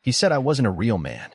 He said I wasn't a real man.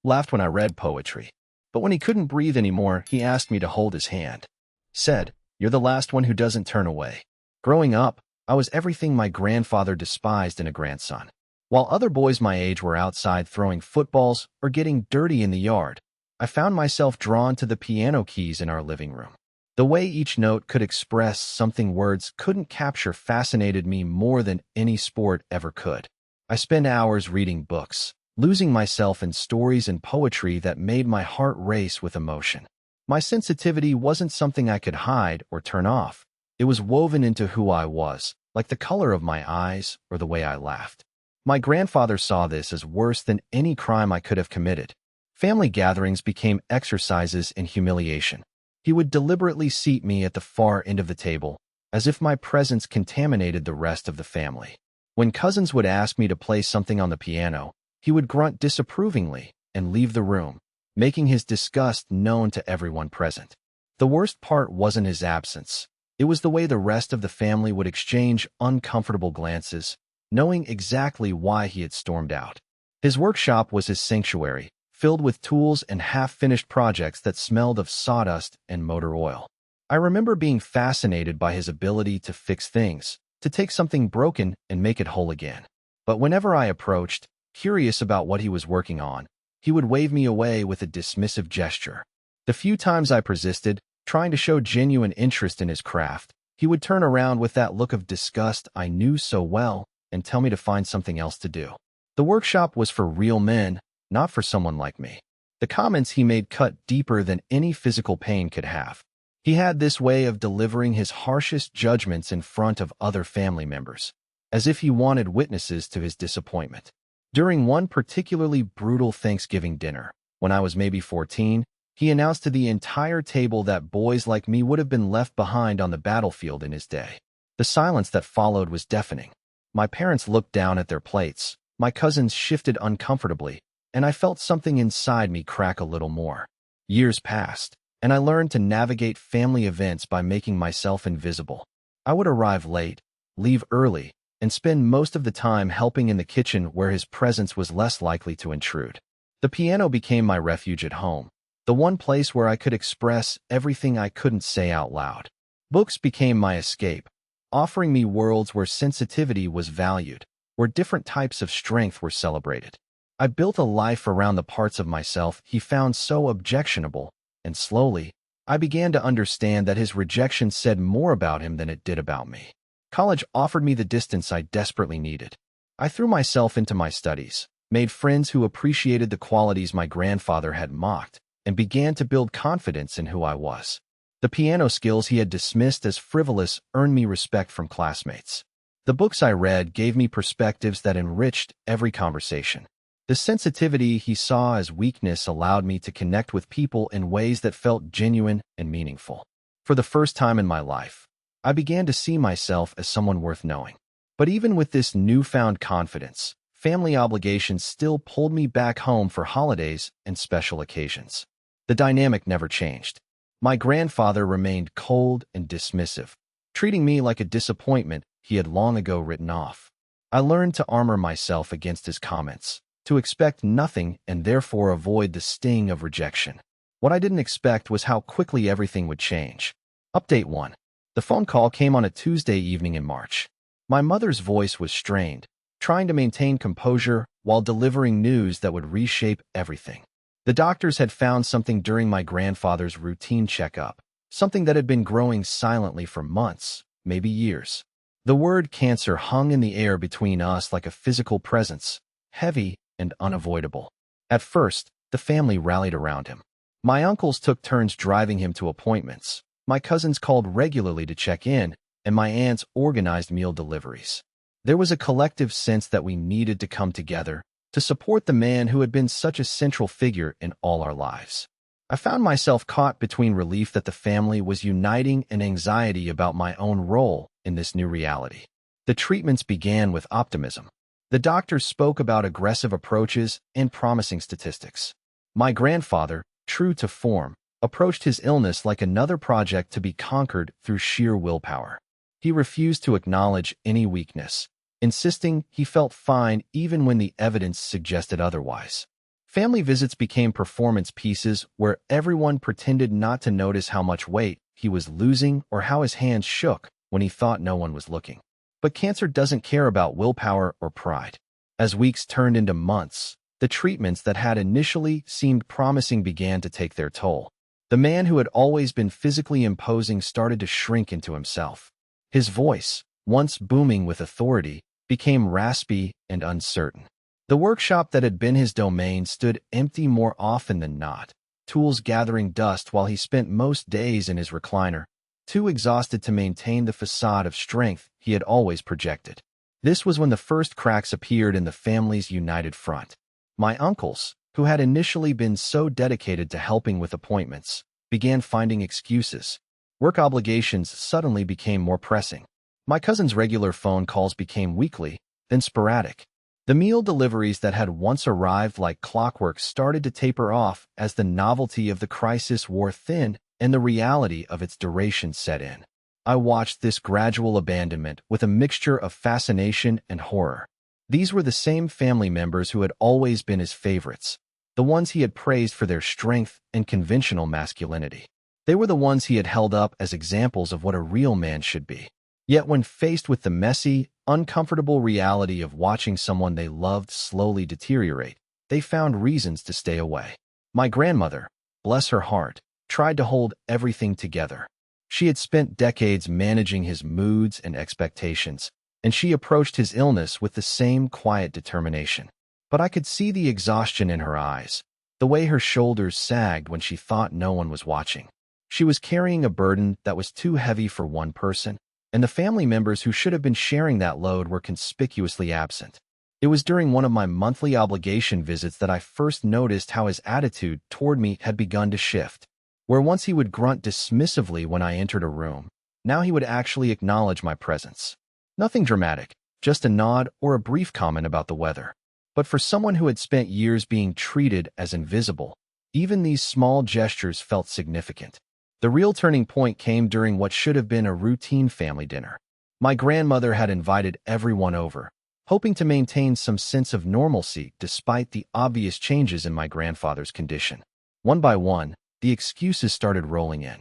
Laughed when I read poetry. But when he couldn't breathe anymore, he asked me to hold his hand. Said, "You're the last one who doesn't turn away." Growing up, I was everything my grandfather despised in a grandson. While other boys my age were outside throwing footballs or getting dirty in the yard, I found myself drawn to the piano keys in our living room. The way each note could express something words couldn't capture fascinated me more than any sport ever could. I spent hours reading books, losing myself in stories and poetry that made my heart race with emotion. My sensitivity wasn't something I could hide or turn off. It was woven into who I was, like the color of my eyes or the way I laughed. My grandfather saw this as worse than any crime I could have committed. Family gatherings became exercises in humiliation. He would deliberately seat me at the far end of the table, as if my presence contaminated the rest of the family. When cousins would ask me to play something on the piano, he would grunt disapprovingly and leave the room, making his disgust known to everyone present. The worst part wasn't his absence. It was the way the rest of the family would exchange uncomfortable glances, knowing exactly why he had stormed out. His workshop was his sanctuary, filled with tools and half-finished projects that smelled of sawdust and motor oil. I remember being fascinated by his ability to fix things, to take something broken and make it whole again. But whenever I approached, curious about what he was working on, he would wave me away with a dismissive gesture. The few times I persisted, trying to show genuine interest in his craft, he would turn around with that look of disgust I knew so well and tell me to find something else to do. The workshop was for real men, not for someone like me. The comments he made cut deeper than any physical pain could have. He had this way of delivering his harshest judgments in front of other family members, as if he wanted witnesses to his disappointment. During one particularly brutal Thanksgiving dinner, when I was maybe 14, he announced to the entire table that boys like me would have been left behind on the battlefield in his day. The silence that followed was deafening. My parents looked down at their plates, my cousins shifted uncomfortably, and I felt something inside me crack a little more. Years passed, and I learned to navigate family events by making myself invisible. I would arrive late, leave early, and spend most of the time helping in the kitchen where his presence was less likely to intrude. The piano became my refuge at home, the one place where I could express everything I couldn't say out loud. Books became my escape, offering me worlds where sensitivity was valued, where different types of strength were celebrated. I built a life around the parts of myself he found so objectionable, and slowly, I began to understand that his rejection said more about him than it did about me. College offered me the distance I desperately needed. I threw myself into my studies, made friends who appreciated the qualities my grandfather had mocked, and began to build confidence in who I was. The piano skills he had dismissed as frivolous earned me respect from classmates. The books I read gave me perspectives that enriched every conversation. The sensitivity he saw as weakness allowed me to connect with people in ways that felt genuine and meaningful. For the first time in my life, I began to see myself as someone worth knowing. But even with this newfound confidence, family obligations still pulled me back home for holidays and special occasions. The dynamic never changed. My grandfather remained cold and dismissive, treating me like a disappointment he had long ago written off. I learned to armor myself against his comments, to expect nothing and therefore avoid the sting of rejection. What I didn't expect was how quickly everything would change. Update 1. The phone call came on a Tuesday evening in March. My mother's voice was strained, trying to maintain composure while delivering news that would reshape everything. The doctors had found something during my grandfather's routine checkup, something that had been growing silently for months, maybe years. The word cancer hung in the air between us like a physical presence, heavy and unavoidable. At first, the family rallied around him. My uncles took turns driving him to appointments, my cousins called regularly to check in, and my aunts organized meal deliveries. There was a collective sense that we needed to come together to support the man who had been such a central figure in all our lives. I found myself caught between relief that the family was uniting and anxiety about my own role in this new reality. The treatments began with optimism. The doctors spoke about aggressive approaches and promising statistics. My grandfather, true to form, approached his illness like another project to be conquered through sheer willpower. He refused to acknowledge any weakness, insisting he felt fine even when the evidence suggested otherwise. Family visits became performance pieces where everyone pretended not to notice how much weight he was losing or how his hands shook when he thought no one was looking. But cancer doesn't care about willpower or pride. As weeks turned into months, the treatments that had initially seemed promising began to take their toll. The man who had always been physically imposing started to shrink into himself. His voice, once booming with authority, became raspy and uncertain. The workshop that had been his domain stood empty more often than not, tools gathering dust while he spent most days in his recliner, too exhausted to maintain the facade of strength he had always projected. This was when the first cracks appeared in the family's united front. My uncles, who had initially been so dedicated to helping with appointments, began finding excuses. Work obligations suddenly became more pressing. My cousin's regular phone calls became weekly, then sporadic. The meal deliveries that had once arrived like clockwork started to taper off as the novelty of the crisis wore thin and the reality of its duration set in. I watched this gradual abandonment with a mixture of fascination and horror. These were the same family members who had always been his favorites, the ones he had praised for their strength and conventional masculinity. They were the ones he had held up as examples of what a real man should be. Yet when faced with the messy, uncomfortable reality of watching someone they loved slowly deteriorate, they found reasons to stay away. My grandmother, bless her heart, tried to hold everything together. She had spent decades managing his moods and expectations, and she approached his illness with the same quiet determination. But I could see the exhaustion in her eyes, the way her shoulders sagged when she thought no one was watching. She was carrying a burden that was too heavy for one person, and the family members who should have been sharing that load were conspicuously absent. It was during one of my monthly obligation visits that I first noticed how his attitude toward me had begun to shift. Where once he would grunt dismissively when I entered a room, now he would actually acknowledge my presence. Nothing dramatic, just a nod or a brief comment about the weather. But for someone who had spent years being treated as invisible, even these small gestures felt significant. The real turning point came during what should have been a routine family dinner. My grandmother had invited everyone over, hoping to maintain some sense of normalcy despite the obvious changes in my grandfather's condition. One by one, the excuses started rolling in.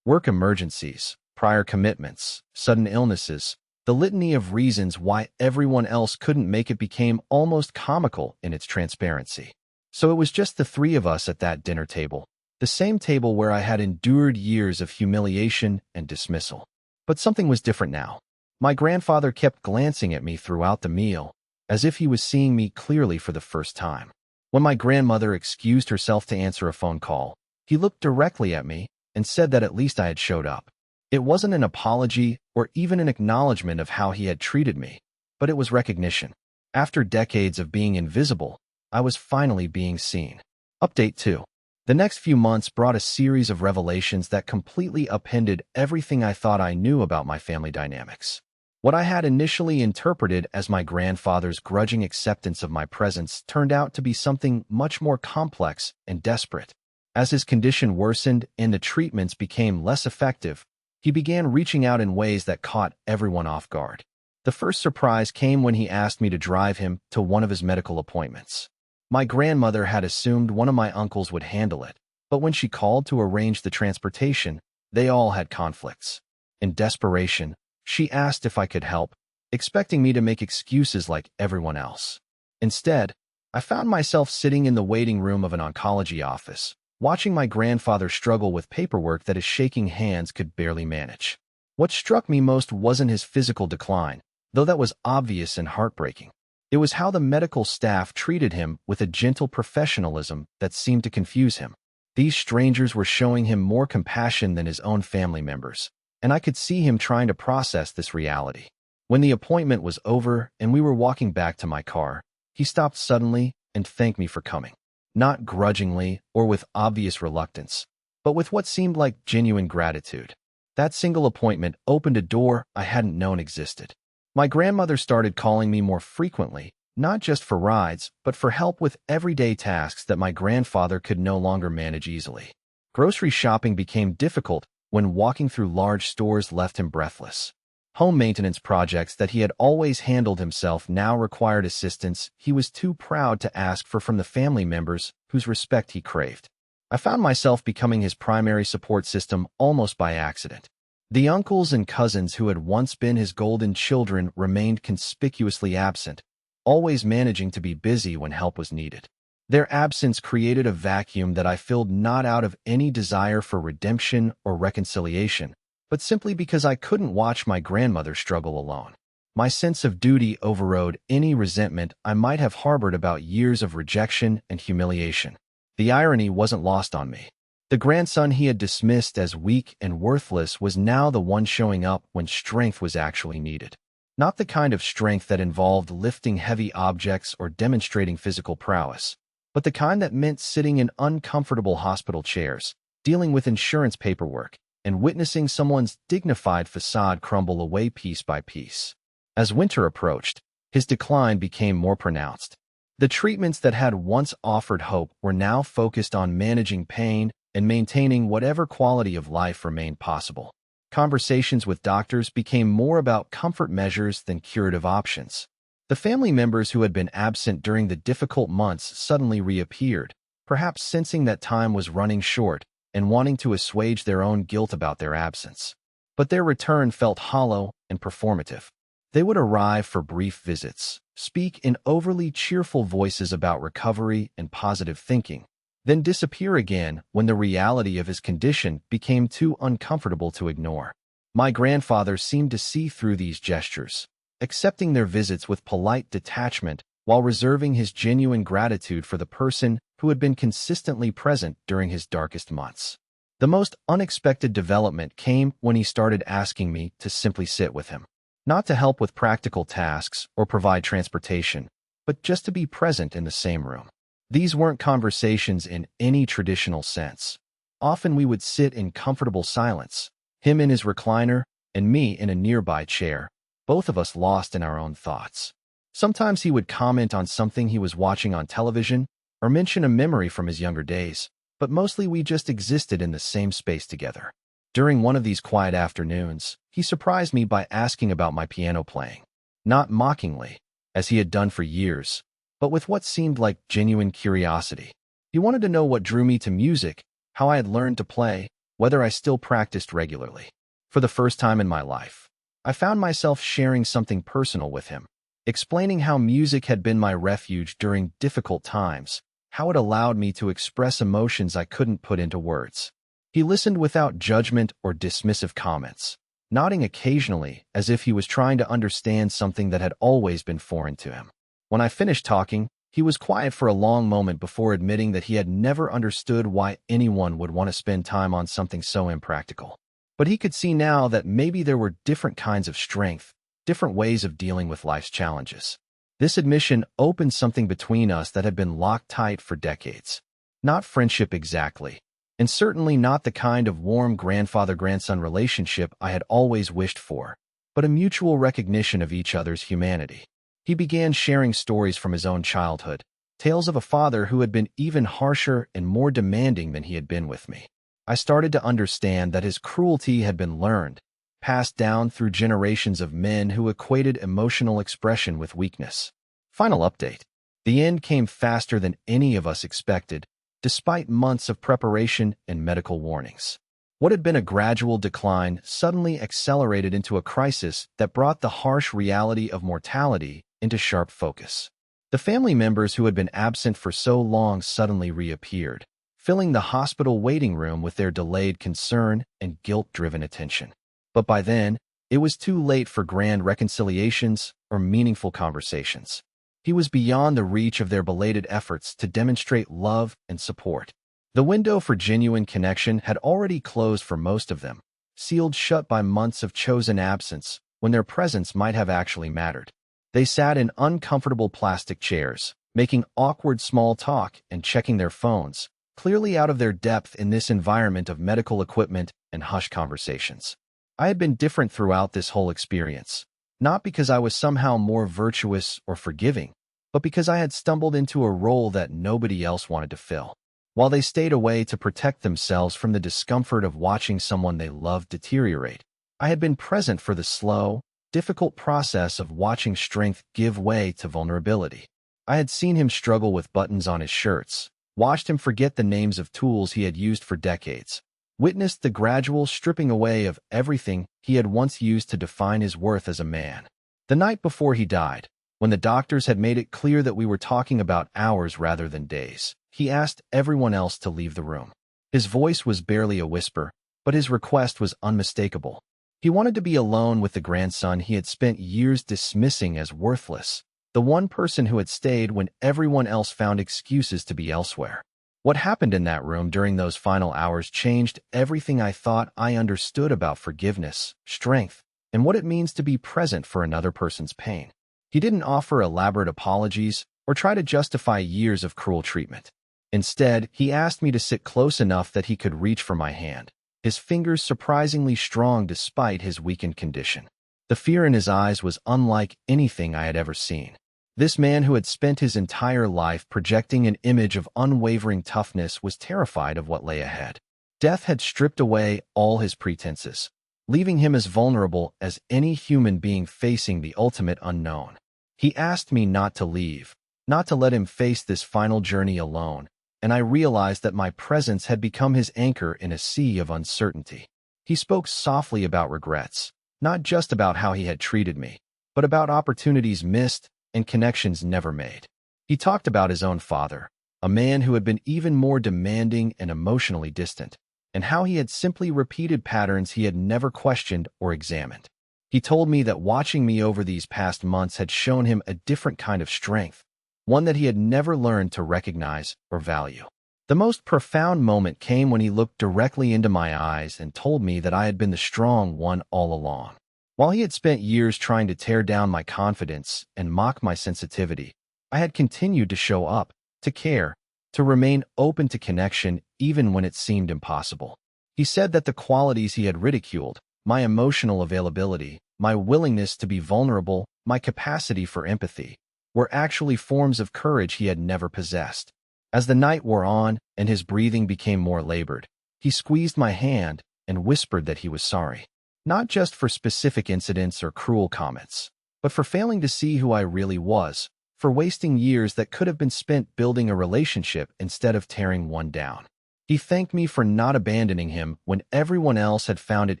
Work emergencies, prior commitments, sudden illnesses, the litany of reasons why everyone else couldn't make it became almost comical in its transparency. So it was just the three of us at that dinner table, the same table where I had endured years of humiliation and dismissal. But something was different now. My grandfather kept glancing at me throughout the meal, as if he was seeing me clearly for the first time. When my grandmother excused herself to answer a phone call, he looked directly at me and said that at least I had showed up. It wasn't an apology or even an acknowledgement of how he had treated me, but it was recognition. After decades of being invisible, I was finally being seen. Update 2. The next few months brought a series of revelations that completely upended everything I thought I knew about my family dynamics. What I had initially interpreted as my grandfather's grudging acceptance of my presence turned out to be something much more complex and desperate. As his condition worsened and the treatments became less effective, he began reaching out in ways that caught everyone off guard. The first surprise came when he asked me to drive him to one of his medical appointments. My grandmother had assumed one of my uncles would handle it, but when she called to arrange the transportation, they all had conflicts. In desperation, she asked if I could help, expecting me to make excuses like everyone else. Instead, I found myself sitting in the waiting room of an oncology office, watching my grandfather struggle with paperwork that his shaking hands could barely manage. What struck me most wasn't his physical decline, though that was obvious and heartbreaking. It was how the medical staff treated him with a gentle professionalism that seemed to confuse him. These strangers were showing him more compassion than his own family members, and I could see him trying to process this reality. When the appointment was over and we were walking back to my car, he stopped suddenly and thanked me for coming. Not grudgingly or with obvious reluctance, but with what seemed like genuine gratitude. That single appointment opened a door I hadn't known existed. My grandmother started calling me more frequently, not just for rides, but for help with everyday tasks that my grandfather could no longer manage easily. Grocery shopping became difficult when walking through large stores left him breathless. Home maintenance projects that he had always handled himself now required assistance he was too proud to ask for from the family members whose respect he craved. I found myself becoming his primary support system almost by accident. The uncles and cousins who had once been his golden children remained conspicuously absent, always managing to be busy when help was needed. Their absence created a vacuum that I filled not out of any desire for redemption or reconciliation, but simply because I couldn't watch my grandmother struggle alone. My sense of duty overrode any resentment I might have harbored about years of rejection and humiliation. The irony wasn't lost on me. The grandson he had dismissed as weak and worthless was now the one showing up when strength was actually needed. Not the kind of strength that involved lifting heavy objects or demonstrating physical prowess, but the kind that meant sitting in uncomfortable hospital chairs, dealing with insurance paperwork, and witnessing someone's dignified facade crumble away piece by piece. As winter approached, his decline became more pronounced. The treatments that had once offered hope were now focused on managing pain and maintaining whatever quality of life remained possible. Conversations with doctors became more about comfort measures than curative options. The family members who had been absent during the difficult months suddenly reappeared, perhaps sensing that time was running short and wanting to assuage their own guilt about their absence. But their return felt hollow and performative. They would arrive for brief visits, speak in overly cheerful voices about recovery and positive thinking, then disappear again when the reality of his condition became too uncomfortable to ignore. My grandfather seemed to see through these gestures, accepting their visits with polite detachment while reserving his genuine gratitude for the person who had been consistently present during his darkest months. The most unexpected development came when he started asking me to simply sit with him. Not to help with practical tasks or provide transportation, but just to be present in the same room. These weren't conversations in any traditional sense. Often we would sit in comfortable silence, him in his recliner and me in a nearby chair, both of us lost in our own thoughts. Sometimes he would comment on something he was watching on television or mention a memory from his younger days, but mostly we just existed in the same space together. During one of these quiet afternoons, he surprised me by asking about my piano playing. Not mockingly, as he had done for years, but with what seemed like genuine curiosity. He wanted to know what drew me to music, how I had learned to play, whether I still practiced regularly. For the first time in my life, I found myself sharing something personal with him, explaining how music had been my refuge during difficult times, how it allowed me to express emotions I couldn't put into words. He listened without judgment or dismissive comments, nodding occasionally as if he was trying to understand something that had always been foreign to him. When I finished talking, he was quiet for a long moment before admitting that he had never understood why anyone would want to spend time on something so impractical. But he could see now that maybe there were different kinds of strength, different ways of dealing with life's challenges. This admission opened something between us that had been locked tight for decades. Not friendship exactly, and certainly not the kind of warm grandfather-grandson relationship I had always wished for, but a mutual recognition of each other's humanity. He began sharing stories from his own childhood, tales of a father who had been even harsher and more demanding than he had been with me. I started to understand that his cruelty had been learned, passed down through generations of men who equated emotional expression with weakness. Final update. The end came faster than any of us expected, despite months of preparation and medical warnings. What had been a gradual decline suddenly accelerated into a crisis that brought the harsh reality of mortality into sharp focus. The family members who had been absent for so long suddenly reappeared, filling the hospital waiting room with their delayed concern and guilt-driven attention. But by then, it was too late for grand reconciliations or meaningful conversations. He was beyond the reach of their belated efforts to demonstrate love and support. The window for genuine connection had already closed for most of them, sealed shut by months of chosen absence when their presence might have actually mattered. They sat in uncomfortable plastic chairs, making awkward small talk and checking their phones, clearly out of their depth in this environment of medical equipment and hushed conversations. I had been different throughout this whole experience, not because I was somehow more virtuous or forgiving, but because I had stumbled into a role that nobody else wanted to fill. While they stayed away to protect themselves from the discomfort of watching someone they loved deteriorate, I had been present for the slow, difficult process of watching strength give way to vulnerability. I had seen him struggle with buttons on his shirts, watched him forget the names of tools he had used for decades, witnessed the gradual stripping away of everything he had once used to define his worth as a man. The night before he died, when the doctors had made it clear that we were talking about hours rather than days, he asked everyone else to leave the room. His voice was barely a whisper, but his request was unmistakable. He wanted to be alone with the grandson he had spent years dismissing as worthless, the one person who had stayed when everyone else found excuses to be elsewhere. What happened in that room during those final hours changed everything I thought I understood about forgiveness, strength, and what it means to be present for another person's pain. He didn't offer elaborate apologies or try to justify years of cruel treatment. Instead, he asked me to sit close enough that he could reach for my hand, his fingers surprisingly strong despite his weakened condition. The fear in his eyes was unlike anything I had ever seen. This man who had spent his entire life projecting an image of unwavering toughness was terrified of what lay ahead. Death had stripped away all his pretenses, leaving him as vulnerable as any human being facing the ultimate unknown. He asked me not to leave, not to let him face this final journey alone, and I realized that my presence had become his anchor in a sea of uncertainty. He spoke softly about regrets, not just about how he had treated me, but about opportunities missed and connections never made. He talked about his own father, a man who had been even more demanding and emotionally distant, and how he had simply repeated patterns he had never questioned or examined. He told me that watching me over these past months had shown him a different kind of strength, one that he had never learned to recognize or value. The most profound moment came when he looked directly into my eyes and told me that I had been the strong one all along. While he had spent years trying to tear down my confidence and mock my sensitivity, I had continued to show up, to care, to remain open to connection even when it seemed impossible. He said that the qualities he had ridiculed, my emotional availability, my willingness to be vulnerable, my capacity for empathy, were actually forms of courage he had never possessed. As the night wore on and his breathing became more labored, he squeezed my hand and whispered that he was sorry. Not just for specific incidents or cruel comments, but for failing to see who I really was, for wasting years that could have been spent building a relationship instead of tearing one down. He thanked me for not abandoning him when everyone else had found it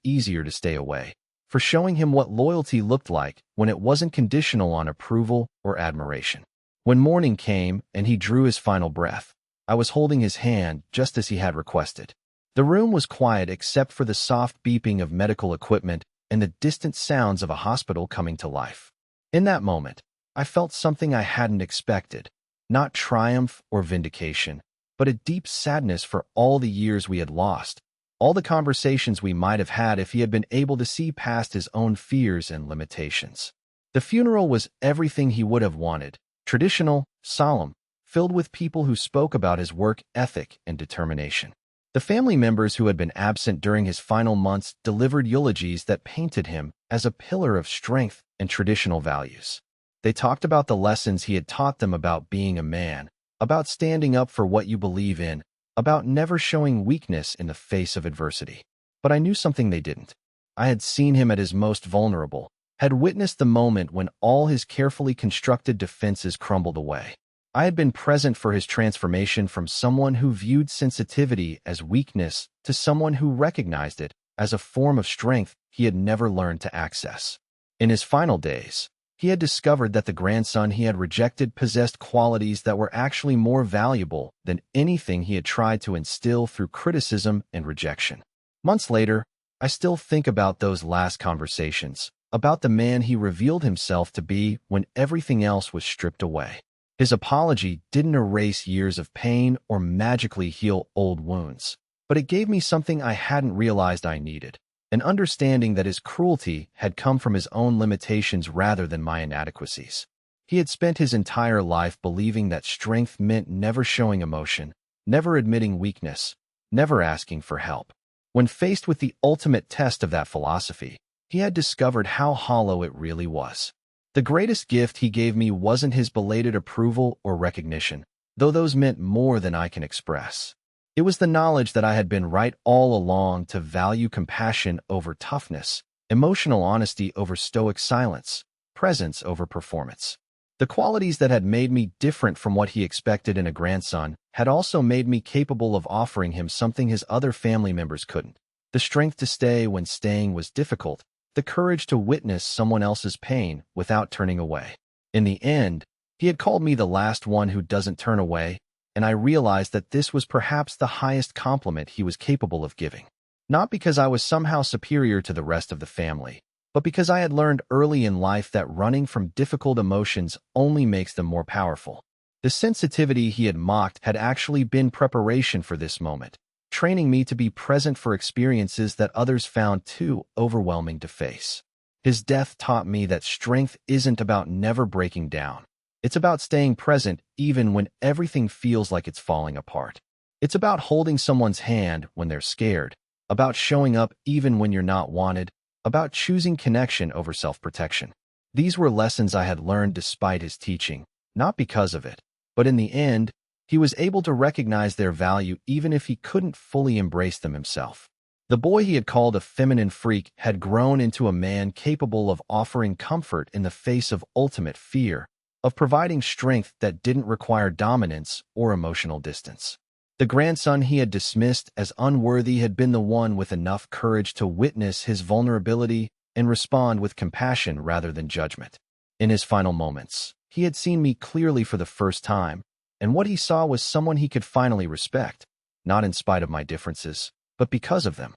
easier to stay away, for showing him what loyalty looked like when it wasn't conditional on approval or admiration. When morning came and he drew his final breath, I was holding his hand just as he had requested. The room was quiet except for the soft beeping of medical equipment and the distant sounds of a hospital coming to life. In that moment, I felt something I hadn't expected, not triumph or vindication, but a deep sadness for all the years we had lost, all the conversations we might have had if he had been able to see past his own fears and limitations. The funeral was everything he would have wanted, traditional, solemn, filled with people who spoke about his work ethic and determination. The family members who had been absent during his final months delivered eulogies that painted him as a pillar of strength and traditional values. They talked about the lessons he had taught them about being a man, about standing up for what you believe in, about never showing weakness in the face of adversity. But I knew something they didn't. I had seen him at his most vulnerable, had witnessed the moment when all his carefully constructed defenses crumbled away. I had been present for his transformation from someone who viewed sensitivity as weakness to someone who recognized it as a form of strength he had never learned to access. In his final days, he had discovered that the grandson he had rejected possessed qualities that were actually more valuable than anything he had tried to instill through criticism and rejection. Months later, I still think about those last conversations, about the man he revealed himself to be when everything else was stripped away. His apology didn't erase years of pain or magically heal old wounds, but it gave me something I hadn't realized I needed, an understanding that his cruelty had come from his own limitations rather than my inadequacies. He had spent his entire life believing that strength meant never showing emotion, never admitting weakness, never asking for help. When faced with the ultimate test of that philosophy, he had discovered how hollow it really was. The greatest gift he gave me wasn't his belated approval or recognition, though those meant more than I can express. It was the knowledge that I had been right all along to value compassion over toughness, emotional honesty over stoic silence, presence over performance. The qualities that had made me different from what he expected in a grandson had also made me capable of offering him something his other family members couldn't. The strength to stay when staying was difficult, the courage to witness someone else's pain without turning away. In the end, he had called me the last one who doesn't turn away, and I realized that this was perhaps the highest compliment he was capable of giving. Not because I was somehow superior to the rest of the family, but because I had learned early in life that running from difficult emotions only makes them more powerful. The sensitivity he had mocked had actually been preparation for this moment, training me to be present for experiences that others found too overwhelming to face. His death taught me that strength isn't about never breaking down. It's about staying present even when everything feels like it's falling apart. It's about holding someone's hand when they're scared, about showing up even when you're not wanted, about choosing connection over self-protection. These were lessons I had learned despite his teaching, not because of it. But in the end, he was able to recognize their value even if he couldn't fully embrace them himself. The boy he had called a feminine freak had grown into a man capable of offering comfort in the face of ultimate fear, of providing strength that didn't require dominance or emotional distance. The grandson he had dismissed as unworthy had been the one with enough courage to witness his vulnerability and respond with compassion rather than judgment. In his final moments, he had seen me clearly for the first time, and what he saw was someone he could finally respect, not in spite of my differences, but because of them.